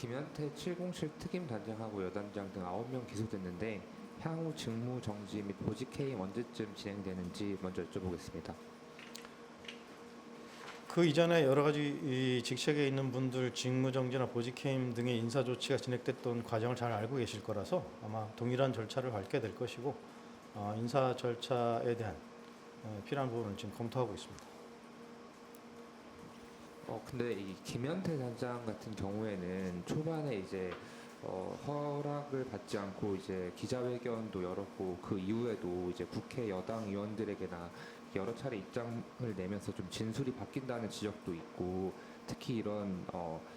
김현태 707 특임단장하고 여단장 등 9명 기소됐는데 향후 직무 정지 및 보직 해임 언제쯤 진행되는지 먼저 여쭤보겠습니다. 그 이전에 여러 가지 이 직책에 있는 분들 직무정지나 보직해임 등의 인사 조치가 진행됐던 과정을 잘 알고 계실 거라서 아마 동일한 절차를 밟게 될 것이고 인사 절차에 대한 필요한 부분을 지금 검토하고 있습니다. 근데 이 김현태 단장 같은 경우에는 초반에 이제 허락을 받지 않고 이제 기자회견도 열었고 그 이후에도 이제 국회 여당 의원들에게나 여러 차례 입장을 내면서 좀 진술이 바뀐다는 지적도 있고 특히 이런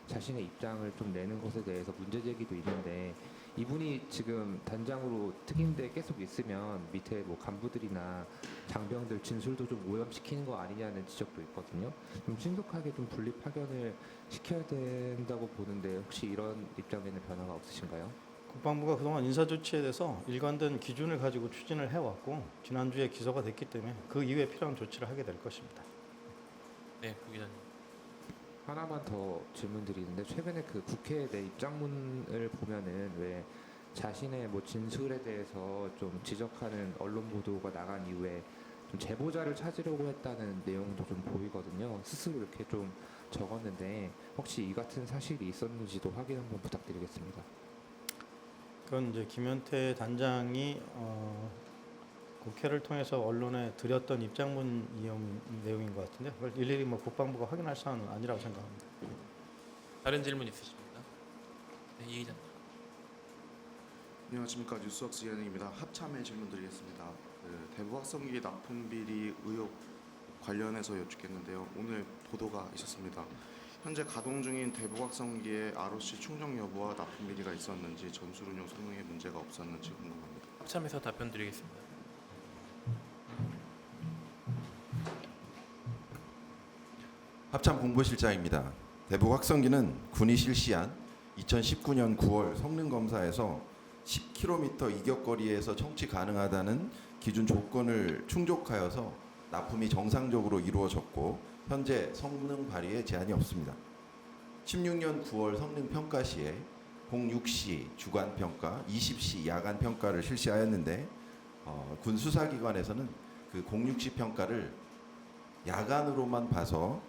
자신의 입장을 좀 내는 것에 대해서 문제 제기도 있는데 이분이 지금 단장으로 특임대에 계속 있으면 밑에 뭐 간부들이나 장병들 진술도 좀 오염시키는 거 아니냐는 지적도 있거든요. 좀 신속하게 좀 분리 파견을 시켜야 된다고 보는데 혹시 이런 입장에는 변화가 없으신가요? 국방부가 그동안 인사 조치에 대해서 일관된 기준을 가지고 추진을 해왔고 지난주에 기소가 됐기 때문에 그 이후에 필요한 조치를 하게 될 것입니다. 네, 부 기자님. 하나만 더 질문드리는데 최근에 그 국회 내 입장문을 보면은 왜 자신의 뭐 진술에 대해서 좀 지적하는 언론 보도가 나간 이후에 좀 제보자를 찾으려고 했다는 내용도 좀 보이거든요. 스스로 이렇게 좀 적었는데 혹시 이 같은 사실이 있었는지도 확인 한번 부탁드리겠습니다. 그건 이제 김현태 단장이 국회를 통해서 언론에 드렸던 입장문 내용인 것 같은데 그걸 일일이 뭐 국방부가 확인할 사안은 아니라고 생각합니다. 다른 질문 있으십니까? 네, 이 기자님. 안녕하십니까, 뉴스웍스 이현익입니다. 합참에 질문드리겠습니다. 대북 학생기 납품 비리 의혹 관련해서 여쭙겠는데요. 오늘 보도가 있었습니다. 현재 가동 중인 대북 학생기의 ROC 충족 여부와 납품 비리가 있었는지 전술 운용 성능에 문제가 없었는지 궁금합니다. 합참에서 답변 드리겠습니다. 합참 공보실장입니다. 대북 확성기는 군이 실시한 2019년 9월 성능 검사에서 10km 이격거리에서 청취 가능하다는 기준 조건을 충족하여서 납품이 정상적으로 이루어졌고 현재 성능 발휘에 제한이 없습니다. 16년 9월 성능 평가 시에 06시 주간 평가, 20시 야간 평가를 실시하였는데 군 수사기관에서는 그 06시 평가를 야간으로만 봐서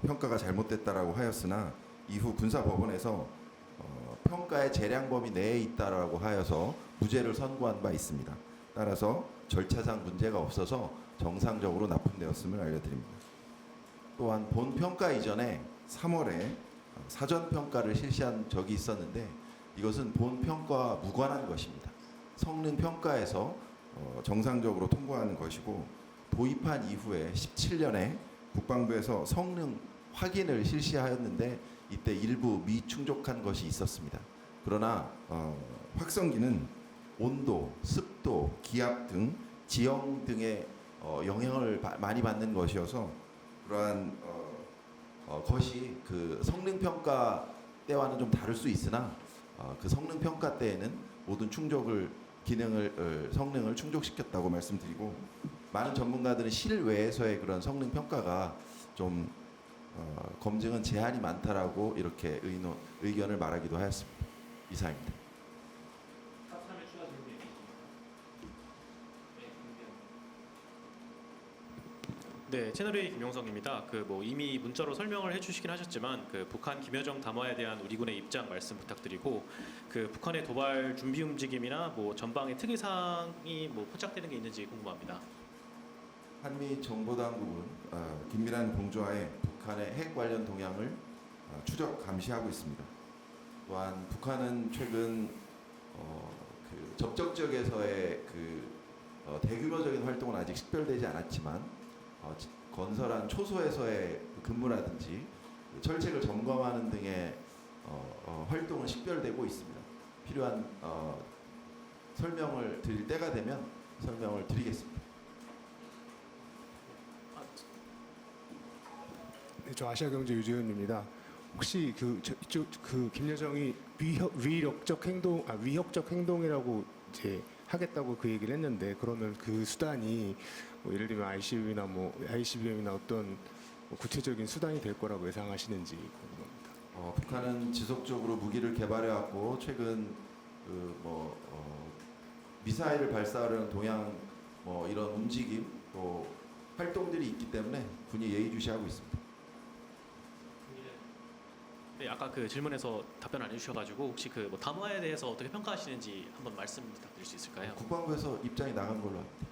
평가가 잘못됐다라고 하였으나 이후 군사법원에서 평가의 재량 범위 내에 있다라고 하여서 무죄를 선고한 바 있습니다. 따라서 절차상 문제가 없어서 정상적으로 납품되었음을 알려드립니다. 또한 본 평가 이전에 3월에 사전 평가를 실시한 적이 있었는데 이것은 본 평가와 무관한 것입니다. 성능 평가에서 정상적으로 통과하는 것이고 도입한 이후에 17년에 국방부에서 성능 확인을 실시하였는데 이때 일부 미충족한 것이 있었습니다. 그러나 확성기는 온도, 습도, 기압 등 지형 등의 영향을 많이 받는 것이어서 그러한 것이 그 성능 평가 때와는 좀 다를 수 있으나 그 성능 평가 때에는 모든 충족을 성능을 충족시켰다고 말씀드리고 많은 전문가들은 실외에서의 그런 성능 평가가 좀 검증은 제한이 많다라고 이렇게 의견을 말하기도 하였습니다. 이상입니다. 네, 채널A 김용석입니다. 이미 문자로 설명을 해주시긴 하셨지만 북한 김여정 담화에 대한 우리 군의 입장 말씀 부탁드리고 북한의 도발 준비 움직임이나 전방의 특이 사항이 포착되는 게 있는지 궁금합니다. 한미 정보당국은 긴밀한 공조하에 북한의 핵 관련 동향을 추적 감시하고 있습니다. 또한 북한은 최근 그 접촉 지역에서의 대규모적인 활동은 아직 식별되지 않았지만 건설한 초소에서의 근무라든지 철책을 점검하는 등의 활동은 식별되고 있습니다. 필요한 설명을 드릴 때가 되면 설명을 드리겠습니다. 네, 저 아시아경제 유지은입니다. 혹시 김여정이 위협적 행동이라고 이제 하겠다고 그 얘기를 했는데 그러면 그 수단이 예를 들면 ICBM이나 어떤 구체적인 수단이 될 거라고 예상하시는지 궁금합니다. 북한은 지속적으로 무기를 개발해왔고 최근 미사일을 발사하려는 동향 이런 움직임 또 활동들이 있기 때문에 군이 예의주시하고 있습니다. 네, 아까 그 질문에서 답변 안 해주셔가지고 혹시 그 담화에 대해서 어떻게 평가하시는지 한번 말씀 부탁드릴 수 있을까요? 국방부에서 입장이 나간 걸로 합니다.